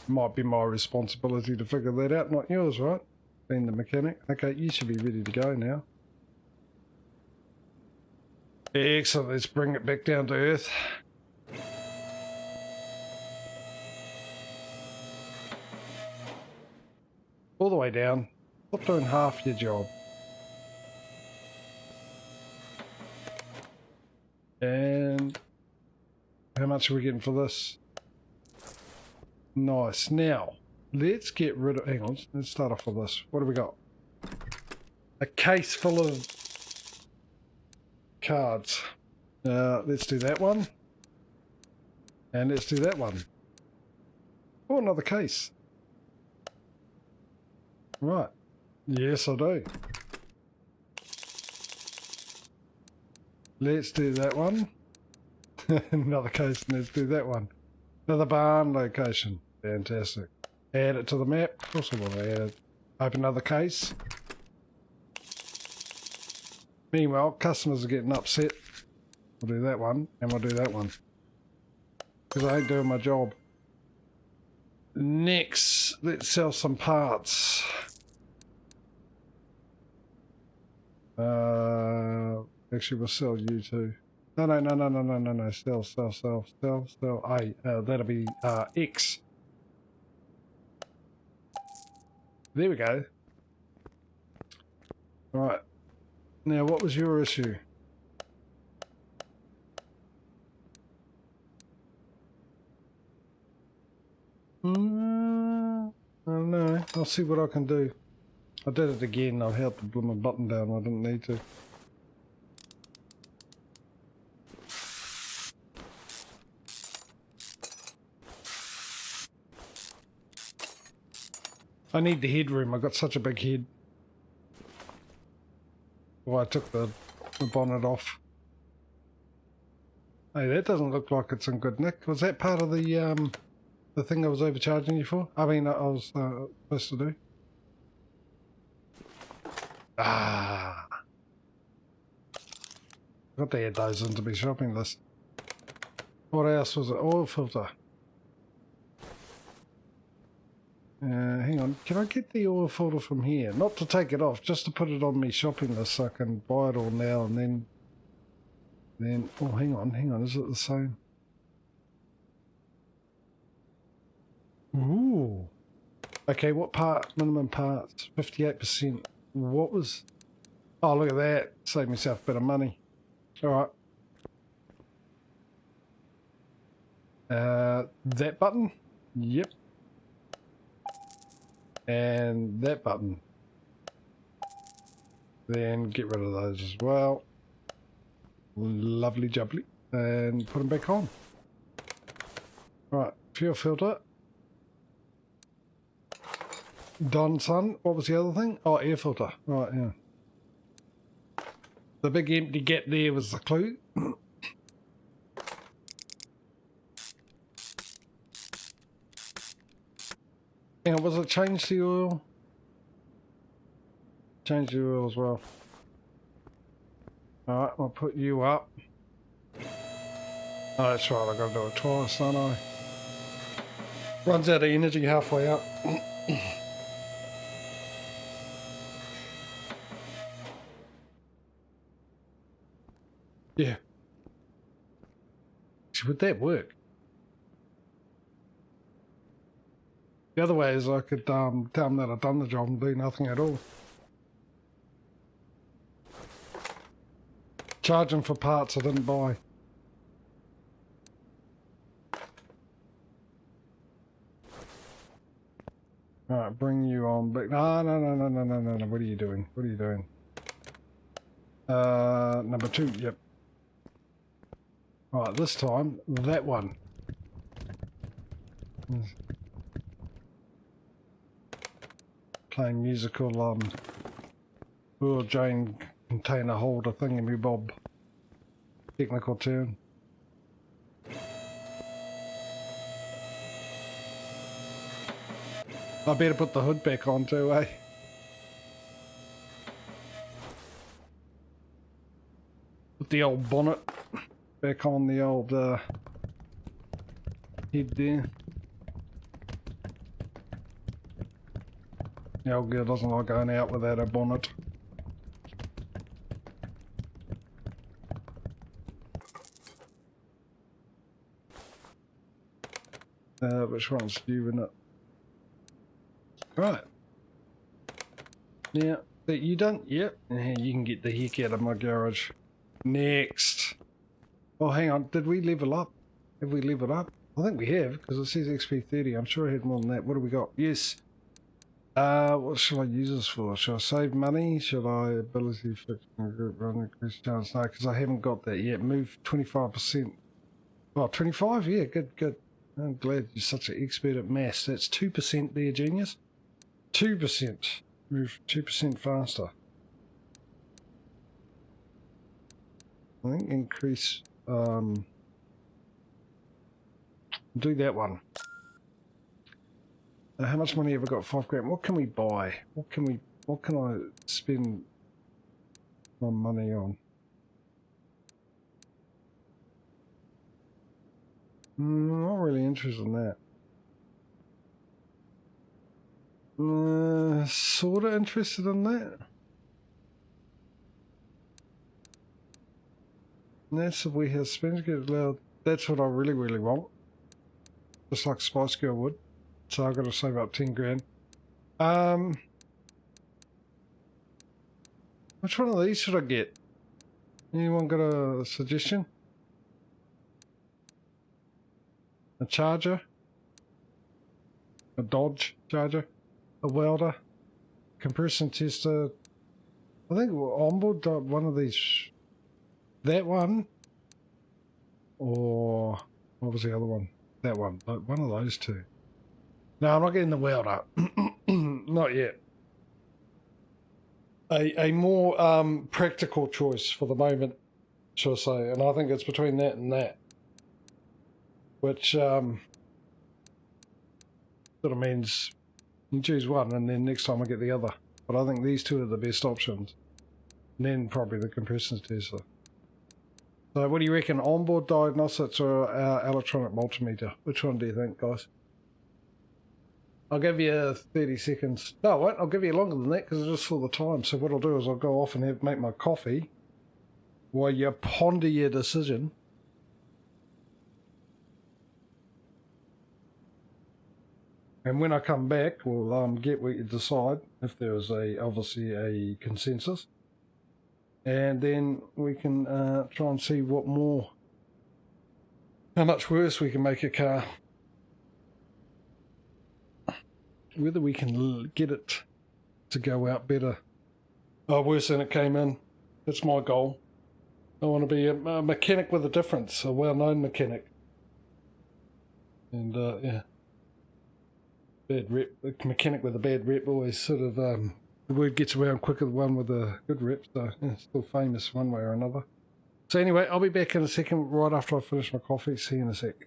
Might be my responsibility to figure that out, not yours, right? Being the mechanic. Okay, you should be ready to go now. Excellent, let's bring it back down to earth. All the way down. Stop doing half your job. And how much are we getting for this? Nice. Now, let's get rid of... Hang on, let's start off with this. What do we got? A case full of cards. Let's do that one. And let's do that one. Oh, another case. Right. Yes, I do. Let's do that one. Another case, and let's do that one. Another barn location. Fantastic. Add it to the map. Of course I want to add it. Open another case. Meanwhile, customers are getting upset. We'll do that one, and we'll do that one. Because I ain't doing my job. Next, let's sell some parts. Actually, we'll sell you too. No. Sell. Hey, that'll be X. There we go. Right. Now, what was your issue? I don't know. I'll see what I can do. I did it again. I held the blooming button down. I didn't need to. I need the headroom. I've got such a big head. Well, I took the bonnet off. Hey, that doesn't look like it's in good nick. Was that part of the thing I was overcharging you for? I mean, I was supposed to do. Ah. Got to add those into my shopping list. What else was it? Oil filter. Hang on, can I get the oil filter from here? Not to take it off, just to put it on my shopping list so I can buy it all now and then, oh, hang on, is it the same? Ooh. Okay, what part, minimum parts? 58%. What was, oh, look at that, save myself a bit of money. Alright. That button? Yep. And that button. Then get rid of those as well. Lovely jubbly. And put them back on. Right, fuel filter. Done, son. What was the other thing? Oh, air filter. Right, yeah. The big empty gap there was the clue. And was it change the oil? Change the oil as well. Alright, I'll put you up. Oh, that's right, I gotta do it twice, don't I? Runs out of energy halfway up. Yeah. Would that work? The other way is I could tell them that I've done the job and do nothing at all. Charge them for parts I didn't buy. Alright, bring you on back. No. What are you doing? What are you doing? Number 2, yep. Alright, this time, that one. Playing musical, Will Jane container holder thingy bob. Technical term. I better put the hood back on too, eh? Put the old bonnet back on the old head there. The old girl doesn't like going out without her bonnet. Which one's you in it? Right. Now, that you done? Yep. Yeah, you can get the heck out of my garage. Next. Oh, hang on. Did we level up? Have we leveled up? I think we have, because it says XP 30. I'm sure I had more than that. What do we got? Yes. What should I use this for? Should I save money? Should I ability fix my group run increase chance? No, because I haven't got that yet. Move 25%. Oh, 25? Yeah, good, good. I'm glad you're such an expert at maths. That's 2% there, genius. 2%. Move 2% faster. I think increase... do that one. How much money have I got? 5 grand. What can we buy? What can I spend my money on? Not really interested in that. Sort of interested in that. And that's if we have spends get loud. That's what I really, really want. Just like Spice Girl would. So I've got to save up 10 grand. Which one of these should I get? Anyone got a suggestion? A charger? A Dodge charger? A welder? Compression tester? I think onboard one of these. That one? Or what was the other one? That one. Like one of those two. No, I'm not getting the welder. Not yet. A more practical choice for the moment, shall I say. And I think it's between that and that. Which sort of means you choose one and then next time I get the other. But I think these two are the best options. And then probably the compression tester. So what do you reckon? Onboard diagnostics or our electronic multimeter? Which one do you think, guys? I'll give you 30 seconds. No, I won't. I'll give you longer than that because I just saw the time. So what I'll do is I'll go off and make my coffee while you ponder your decision. And when I come back, we'll get what you decide, if there is obviously a consensus. And then we can try and see how much worse we can make a car. Whether we can get it to go out better. Worse than it came in. That's my goal. I want to be a mechanic with a difference, a well-known mechanic. And, yeah. Bad rep, a mechanic with a bad rep always sort of, the word gets around quicker than one with a good rep, so yeah, still famous one way or another. So anyway, I'll be back in a second, right after I finish my coffee. See you in a sec.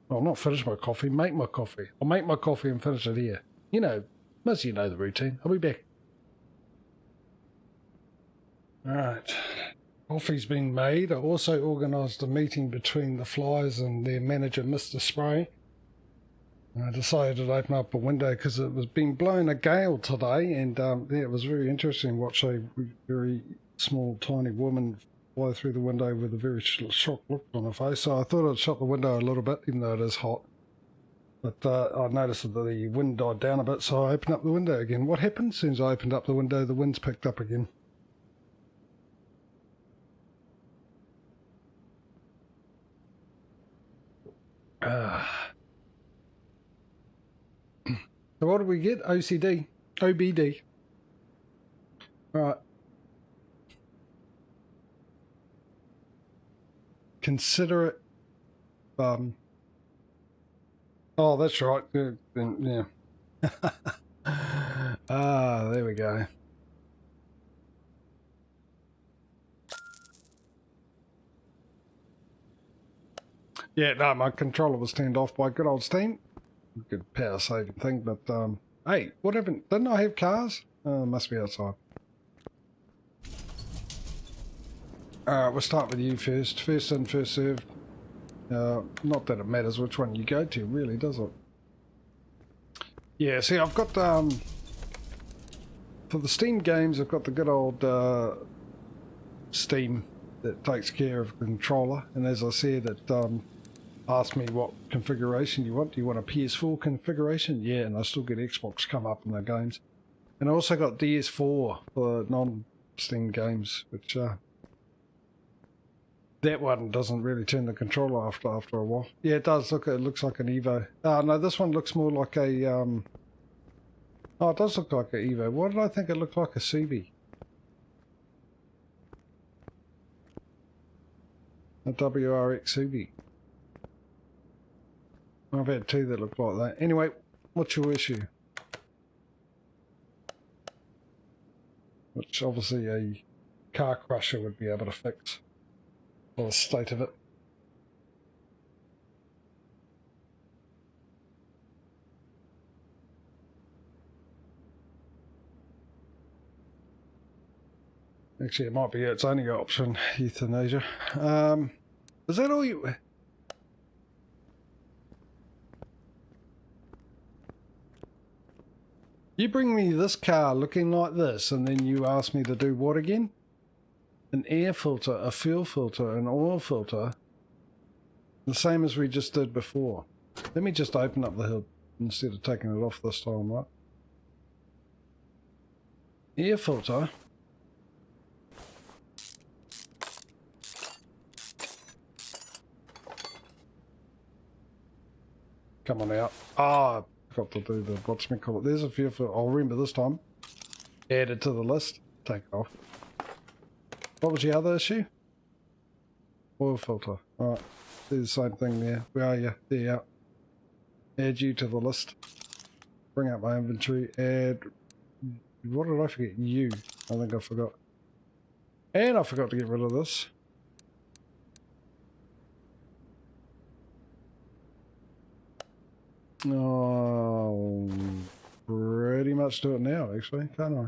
Well, not finish my coffee, make my coffee. I'll make my coffee and finish it here. You know, most of you know the routine. I'll be back. Alright, coffee's been made. I also organised a meeting between the Flyers and their manager, Mr. Spray. I decided to open up a window because it was being blown a gale today, and yeah, it was very interesting to watch a very small, tiny woman fly through the window with a very shocked look on her face. So I thought I'd shut the window a little bit, even though it is hot. But I noticed that the wind died down a bit, so I opened up the window again. What happened? As soon as I opened up the window, the wind's picked up again. So what did we get? OCD. OBD. Alright. Consider it. Oh, that's right. Yeah. There we go. Yeah, no, my controller was turned off by good old Steam. Good power saving thing, but hey, what happened? Didn't I have cars? Must be outside. Alright, we'll start with you first. First in, first served. Not that it matters which one you go to, really, does it? Yeah, see, I've got for the Steam games, I've got the good old Steam that takes care of the controller, and as I said, it asked me what configuration you want. Do you want a PS4 configuration? Yeah, and I still get Xbox come up in the games. And I also got DS4 for non-Steam games, which that one doesn't really turn the controller after a while. Yeah, it does. Look, it looks like an Evo. No, this one looks more like a oh, it does look like an Evo. Why did I think it looked like a CB? A WRX CB. I've had two that look like that. Anyway, what's your issue? Which obviously a car crusher would be able to fix. Or the state of it. Actually, it might be its only option, euthanasia. Is that all you... You bring me this car looking like this, and then you ask me to do what again? An air filter, a fuel filter, an oil filter. The same as we just did before. Let me just open up the hood instead of taking it off this time, right? Air filter. Come on out. Ah, got to do the, what's me call it? There's a few for, I'll remember this time. Add it to the list. Take it off. What was the other issue? Oil filter. Alright. Do the same thing there. Where are you? There you are. Add you to the list. Bring up my inventory. Add... What did I forget? You. I think I forgot. And I forgot to get rid of this. Oh, pretty much do it now, actually, can't I?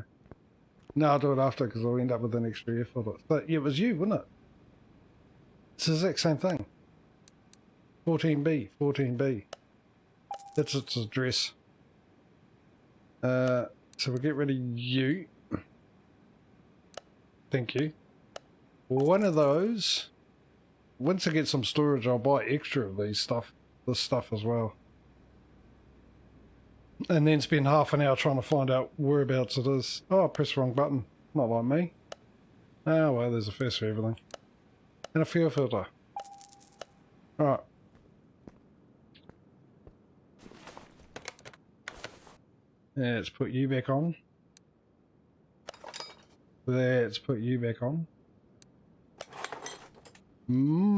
No, I'll do it after because I'll end up with an extra air filter. But yeah, it was you, wasn't it? It's the exact same thing. 14B, 14B. That's its address. So we'll get rid of you. Thank you. One of those. Once I get some storage, I'll buy extra of these stuff. This stuff as well. And then spend half an hour trying to find out whereabouts it is. Oh, I pressed the wrong button. Not like me. Oh, well, there's a first for everything. And a fuel filter. Alright. Let's put you back on. Let's put you back on.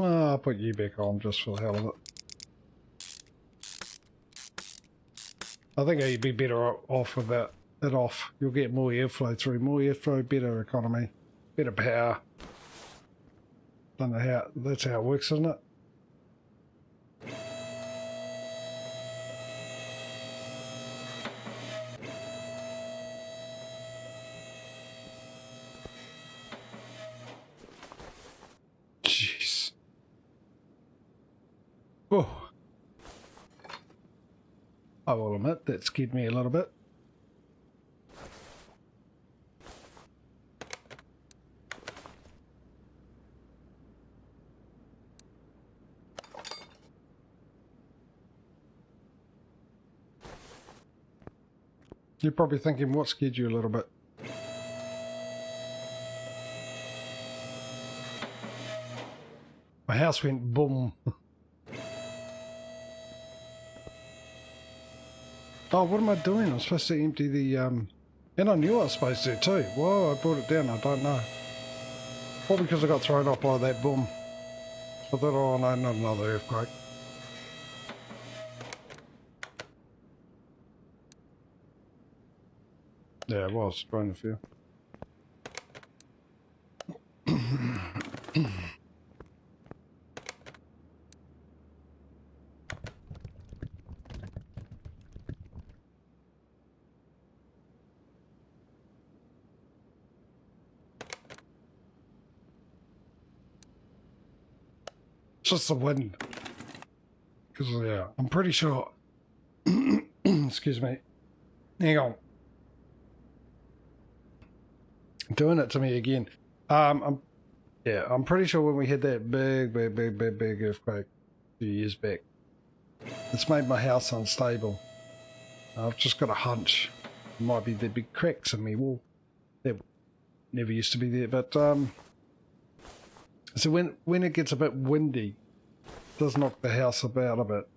I'll put you back on just for the hell of it. I think you'd be better off without it off. You'll get more airflow through. More airflow, better economy, better power. Don't know how, that's how it works, isn't it? Jeez. Oh. I will admit, that scared me a little bit. You're probably thinking, what scared you a little bit? My house went boom. Oh, what am I doing? I'm supposed to empty the, and I knew I was supposed to too. Whoa, I brought it down, I don't know. Probably because I got thrown off by that boom. I thought, oh no, not another earthquake. Yeah, it was, trying to feel. It's just the wind. Because, yeah, I'm pretty sure. Excuse me. Hang on. doing it to me again. I'm pretty sure when we had that big earthquake a few years back, it's made my house unstable. I've just got a hunch. It might be the big cracks in my wall that never used to be there. But so when it gets a bit windy, it does knock the house about a bit.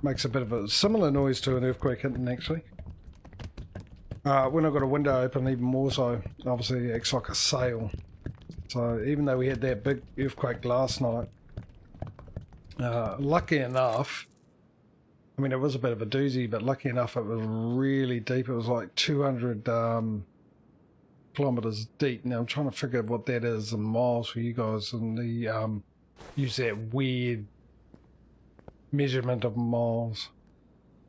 Makes a bit of a similar noise to an earthquake hitting, actually. When I've got a window open, even more so, obviously it acts like a sail. So even though we had that big earthquake last night, lucky enough, I mean, it was a bit of a doozy, but lucky enough it was really deep. It was like 200 kilometers deep. Now I'm trying to figure out what that is in miles for you guys, and the use that weird measurement of miles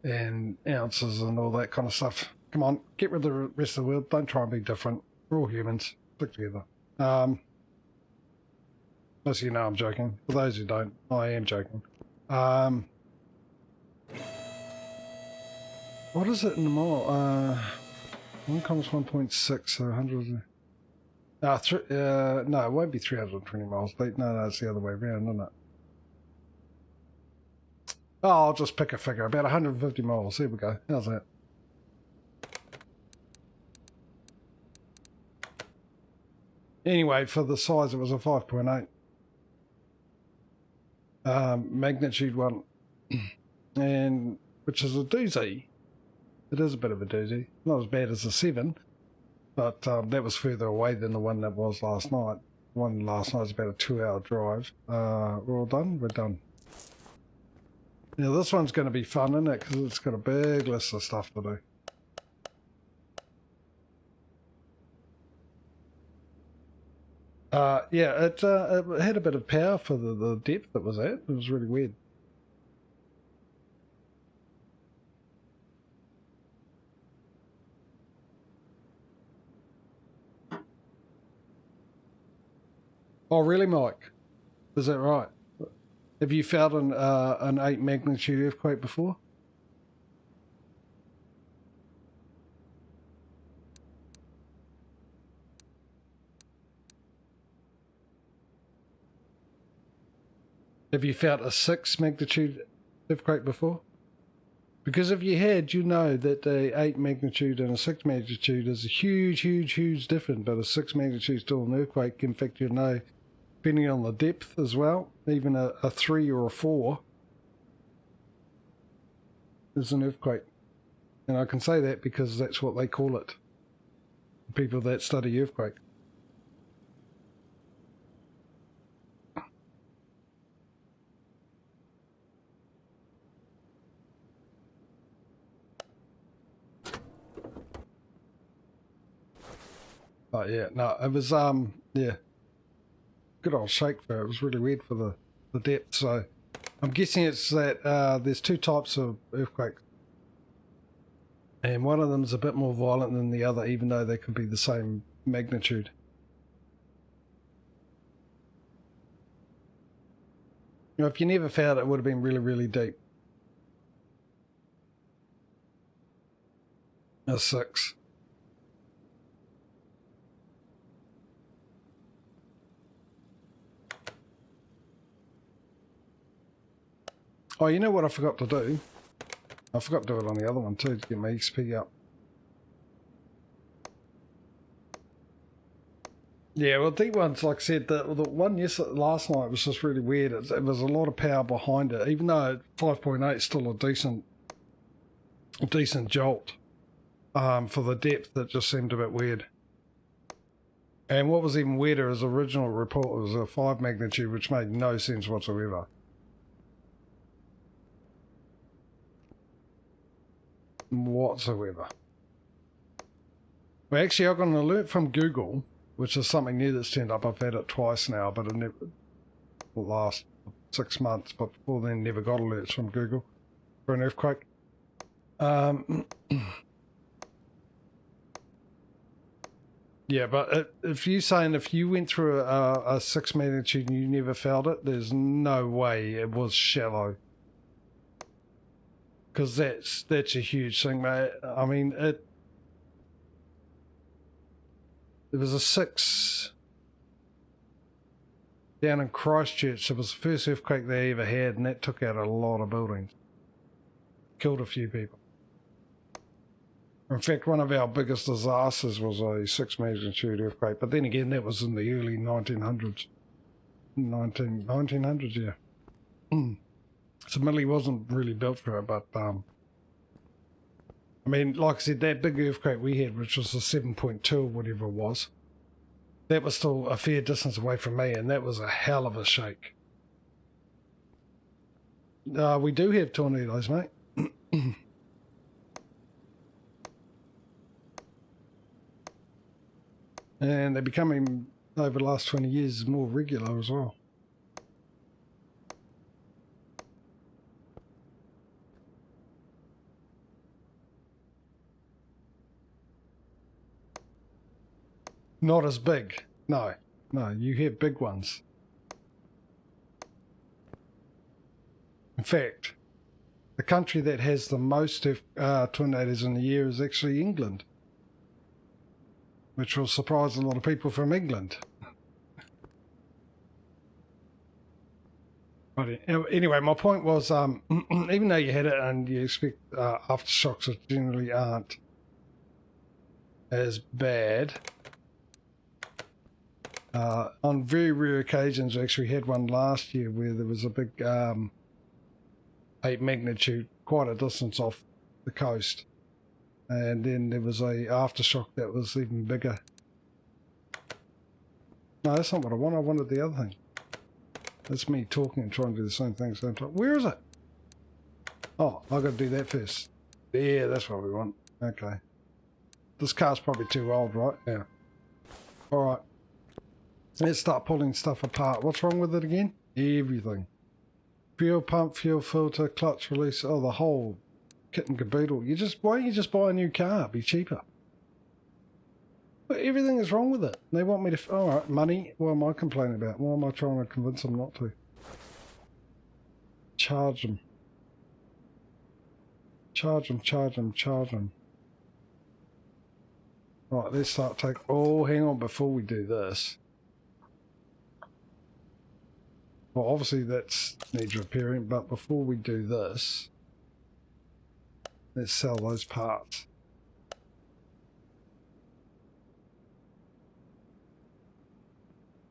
and ounces and all that kind of stuff. Come on, get rid of the rest of the world. Don't try and be different. We're all humans. Stick together. Most of you know I'm joking. For those who don't, I am joking. What is it in the mile? 1 comes 1.6, so 100. No, it won't be 320 miles deep. No, it's the other way around, isn't it? Oh, I'll just pick a figure. About 150 miles. There we go. How's that? Anyway, for the size, it was a 5.8. Magnitude 1. And which is a doozy. It is a bit of a doozy. Not as bad as a 7, but that was further away than the one that was last night. The one last night was about a 2-hour drive. We're all done? We're done. Now this one's going to be fun, isn't it? Because it's got a big list of stuff to do. Yeah, it had a bit of power for the depth it was at. It was really weird. Oh, really, Mike? Is that right? Have you felt an 8 magnitude earthquake before? Have you felt a 6 magnitude earthquake before? Because if you had, you know that a 8 magnitude and a 6 magnitude is a huge difference, but a 6 magnitude is still an earthquake. In fact, you know, depending on the depth as well, even a 3 or a 4 is an earthquake. And I can say that because that's what they call it. People that study earthquake. Oh yeah, no, it was yeah, good old shake for it. It was really weird for the depth. So I'm guessing it's that there's 2 types of earthquakes, and one of them's a bit more violent than the other, even though they could be the same magnitude. You know, if you never felt it, it would have been really deep. A 6. Oh, you know what I forgot to do? I forgot to do it on the other one too, to get my XP up. Yeah, well, deep ones, like I said, the one last night was just really weird. It was a lot of power behind it, even though 5.8 is still a decent jolt. For the depth, it just seemed a bit weird. And what was even weirder is the original report was a 5 magnitude, which made no sense whatsoever. Whatsoever. Well, actually, I got an alert from Google, which is something new that's turned up. I've had it twice now, but it never the last 6 months. But before then, never got alerts from Google for an earthquake. Yeah, but if you're saying if you went through a 6 magnitude and you never felt it, there's no way it was shallow. Because that's a huge thing, mate. I mean, There was a 6 down in Christchurch. It was the first earthquake they ever had, and that took out a lot of buildings. Killed a few people. In fact, one of our biggest disasters was a 6 magnitude earthquake, but then again, that was in the early 1900s. 1900s, yeah. So Millie wasn't really built for it, but I mean, like I said, that big earthquake we had, which was a 7.2 or whatever it was, that was still a fair distance away from me, and that was a hell of a shake. We do have tornadoes, mate. And they're becoming, over the last 20 years, more regular as well. Not as big. No, you have big ones. In fact, the country that has the most tornadoes in a year is actually England, which will surprise a lot of people from England. But anyway, my point was, even though you had it and you expect aftershocks, that generally aren't as bad. On very rare occasions, we actually had one last year where there was a big 8 magnitude, quite a distance off the coast. And then there was a aftershock that was even bigger. No, that's not what I want. I wanted the other thing. That's me talking and trying to do the same thing at the same time. Where is it? Oh, I've got to do that first. Yeah, that's what we want. Okay. This car's probably too old, right? Yeah. Alright. Let's start pulling stuff apart. What's wrong with it again? Everything. Fuel pump, fuel filter, clutch release. Oh, the whole kit and caboodle. Why don't you just buy a new car? It'd be cheaper. But everything is wrong with it. They want me to... Alright, money. What am I complaining about? Why am I trying to convince them not to? Charge them. Charge them, charge them, charge them. Right, let's start taking... Oh, hang on, before we do this. Well, obviously that needs repairing, but before we do this, let's sell those parts.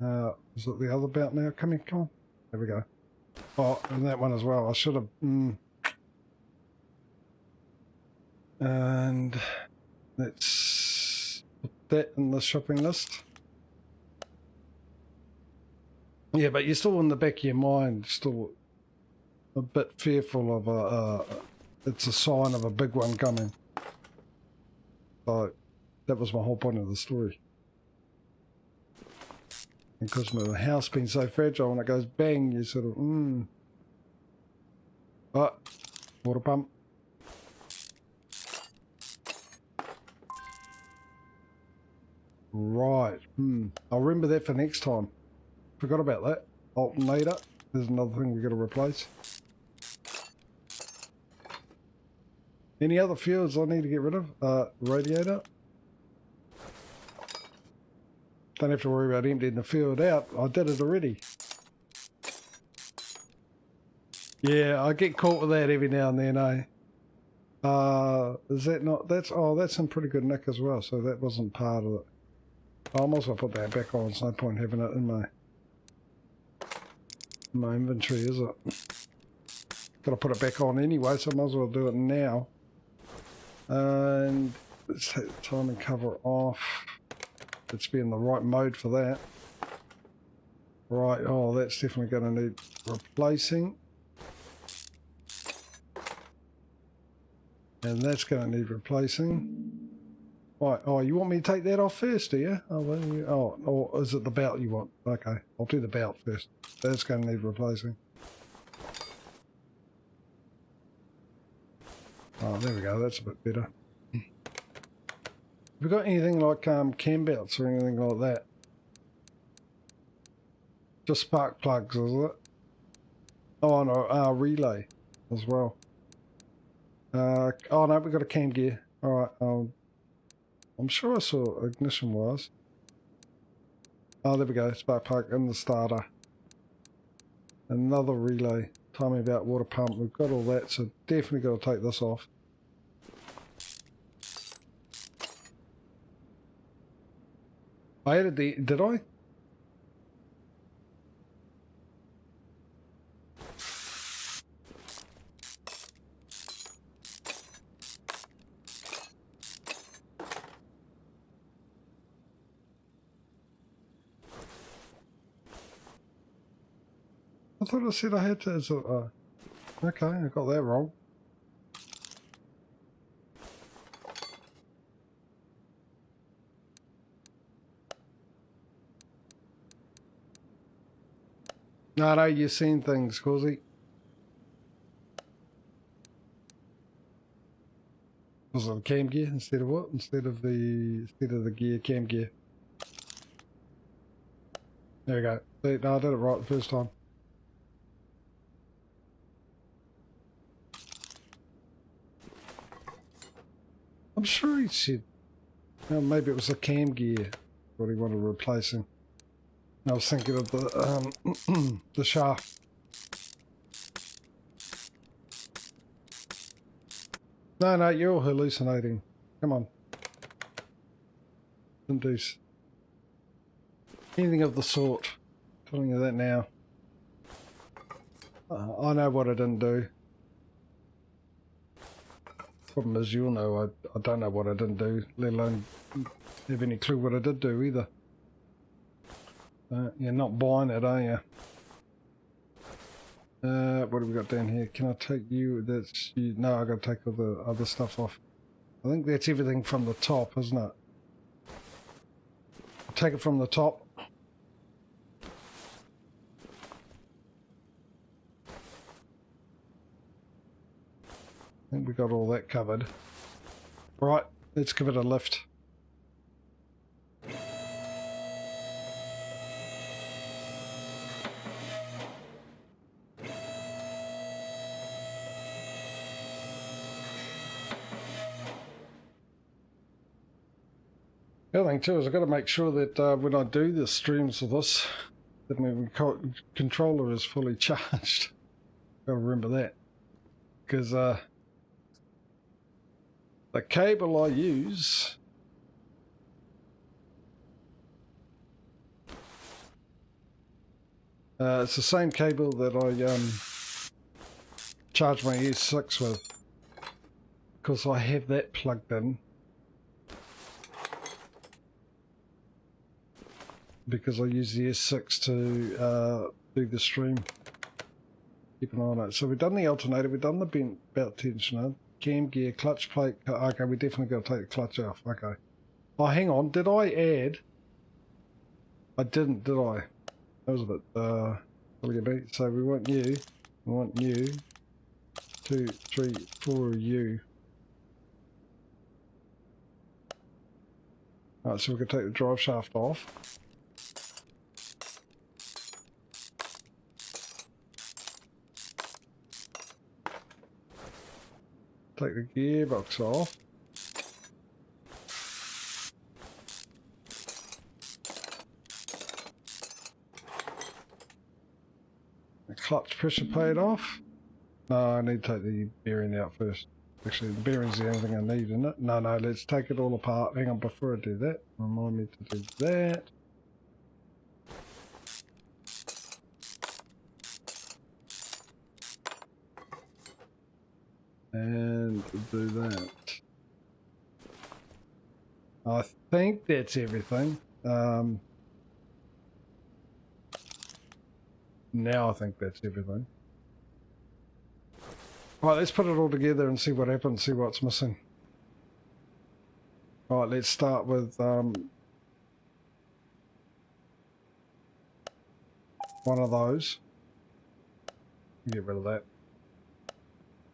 Is it the other belt now? Come here, come on. There we go. Oh, and that one as well. I should have... And let's put that in the shopping list. Yeah, but you're still in the back of your mind, still a bit fearful of it's a sign of a big one coming. So that was my whole point of the story. And because my house being so fragile, when it goes bang, you sort of, Oh, water pump. Right, I'll remember that for next time. Forgot about that. Alternator. There's another thing we've got to replace. Any other fuels I need to get rid of? Radiator. Don't have to worry about emptying the field out. I did it already. Yeah, I get caught with that every now and then, eh? Is that not... that's in pretty good nick as well, so that wasn't part of it. I might as well put that back on. There's no point having it in my inventory, is it? Got to put it back on anyway, so I might as well do it now. And let's take the timing cover off. Let's be in the right mode for that. Right, oh, that's definitely going to need replacing. And that's going to need replacing. Right, oh, you want me to take that off first, do you? Oh, well, or is it the belt you want? Okay, I'll do the belt first. That's going to need replacing. Oh, there we go, that's a bit better. Have we got anything like cam belts or anything like that? Just spark plugs, is it? Oh, no, relay as well. Oh no, we've got a cam gear. Alright, I'm sure I saw ignition wires. Oh, there we go. Spark plug in the starter. Another relay. Timing about water pump. We've got all that, so definitely got to take this off. I added the... Did I? I thought I said I had to... okay, I got that wrong. No, you've seen things, Causey. Was it the cam gear instead of what? Instead of the gear, cam gear. There we go. See, no, I did it right the first time. I'm sure he said, well, maybe it was the cam gear what he wanted replacing. I was thinking of the the shaft. No, you're hallucinating. Come on. Didn't do anything of the sort. I'm telling you that now. I know what I didn't do. Problem is, you'll know I don't know what I didn't do, let alone have any clue what I did do either. You're not buying it, are you? What have we got down here? Can I take you? That's you. No, I got to take all the other stuff off. I think that's everything from the top, isn't it? I'll take it from the top. I think we got all that covered. Right, let's give it a lift. The other thing too is I've got to make sure that when I do the streams of this, that my controller is fully charged. Got to remember that, because the cable I use it's the same cable that I charge my S6 with, because I have that plugged in. Because I use the S6 to do the stream. Keep an eye on it. So we've done the alternator, we've done the belt tensioner, cam gear, clutch plate. Okay, we definitely got to take the clutch off. Okay. Oh, hang on. Did I add? I didn't, did I? That was a bit, so we want you. We want you. 2, 3, 4 you. Alright, so we can take the drive shaft off. Take the gearbox off. The clutch pressure plate off. No, I need to take the bearing out first. Actually, the bearing's the only thing I need, isn't it? No, let's take it all apart. Hang on, before I do that, remind me to do that. And do that. I think that's everything. Now I think that's everything. Right, let's put it all together and see what happens, see what's missing. Right, let's start with one of those. Get rid of that.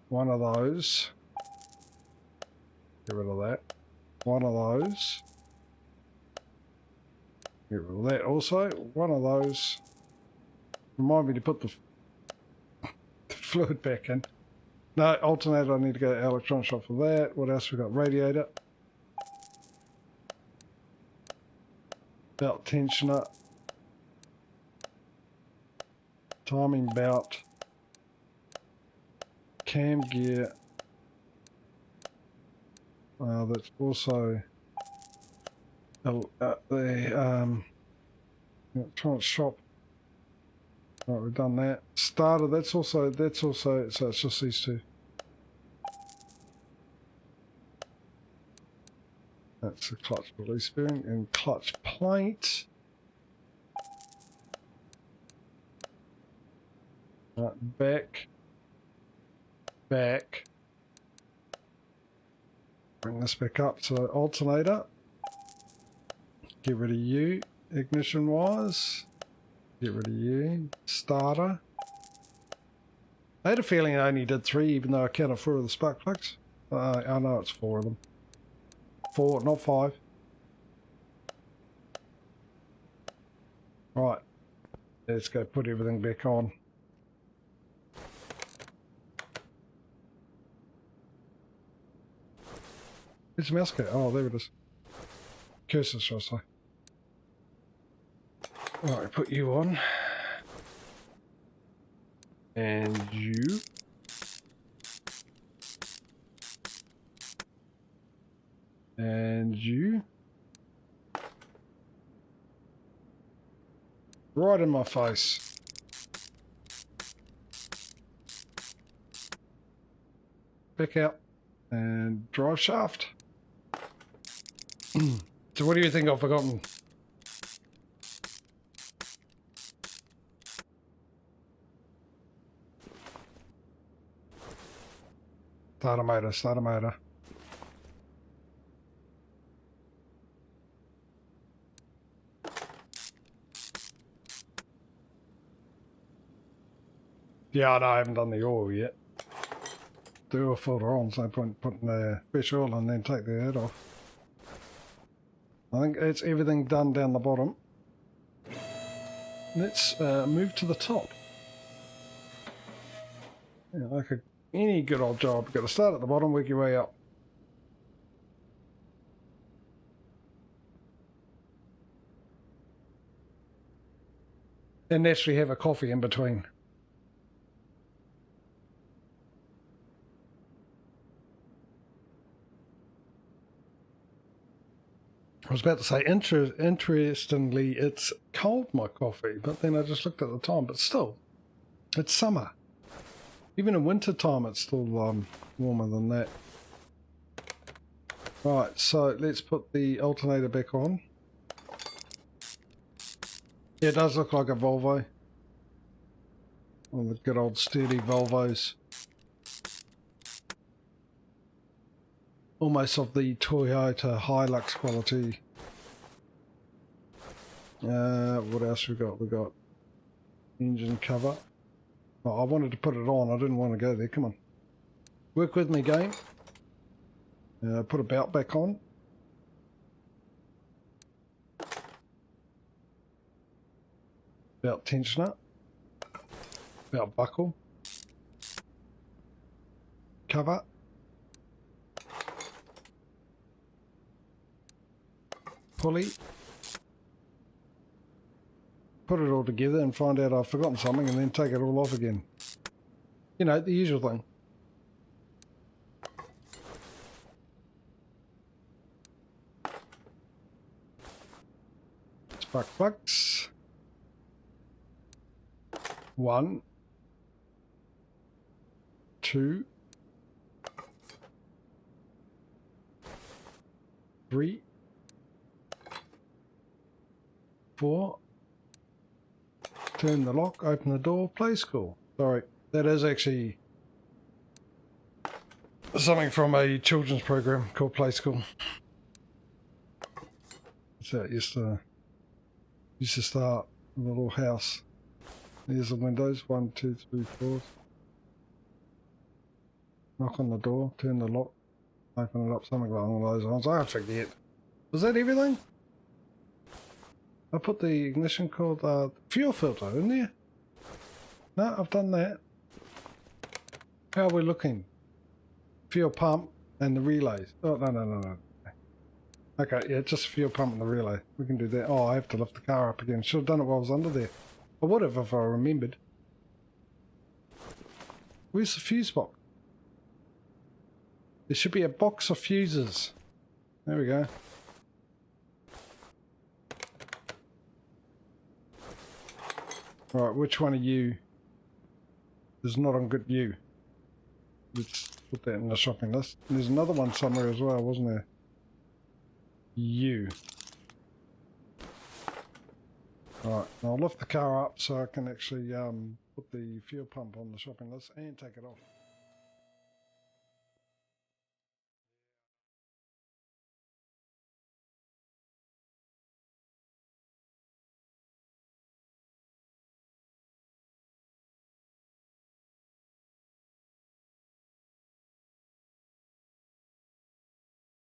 One of those. Get rid of that. One of those. Get rid of that also. One of those. Remind me to put the fluid back in. No, alternator, I need to go to electron shop for that. What else we got? Radiator. Belt tensioner. timing belt, cam gear. That's also the electronic shop. Right, we've done that. Starter. That's also. So it's just these two. That's the clutch release bearing and clutch plate. Right, back. Bring this back up to alternator. Get rid of you. Ignition wires. Get rid of you. Starter. I had a feeling I only did 3, even though I counted 4 of the spark plugs. I know it's 4 of them. 4, not 5. Right. Let's go put everything back on. Where's the mouse go? Oh, there it is. Cursor, shall I say. Alright, put you on. And you. And you. Right in my face. Back out. And drive shaft. So what do you think I've forgotten? Starter motor. Yeah, no, I haven't done the oil yet. The oil filter on, so putting the fresh oil and then take the head off. I think it's everything done down the bottom. Let's move to the top. Yeah, like any good old job, you've got to start at the bottom, work your way up. And naturally have a coffee in between. I was about to say, interestingly, it's cold, my coffee, but then I just looked at the time, but still, it's summer. Even in winter time, it's still warmer than that. Right, so let's put the alternator back on. Yeah, it does look like a Volvo. One of the good old sturdy Volvos. Almost of the Toyota Hilux quality. What else we got? We got engine cover. Oh, I wanted to put it on. I didn't want to go there. Come on. Work with me, game. Put a belt back on. Belt tensioner. Belt buckle. Cover. Pulley. Put it all together and find out I've forgotten something and then take it all off again. You know, the usual thing. Spark plugs. 1, 2, 3, 4. Turn the lock, open the door, play school. Sorry, that is actually something from a children's program called Play School. So it used to start in a little house. There's the windows, 1, 2, 3, 4. Knock on the door, turn the lock, open it up, something along those lines. I forget. Was that everything? I put the ignition cord, fuel filter in there. No, I've done that. How are we looking? Fuel pump and the relays. Oh, no. Okay, yeah, just fuel pump and the relay. We can do that. Oh, I have to lift the car up again. Should have done it while I was under there. I would have if I remembered. Where's the fuse box? There should be a box of fuses. There we go. Right, which one of you is not on good view? Let's put that in the shopping list. There's another one somewhere as well, wasn't there? You. Right, I'll lift the car up so I can actually put the fuel pump on the shopping list and take it off.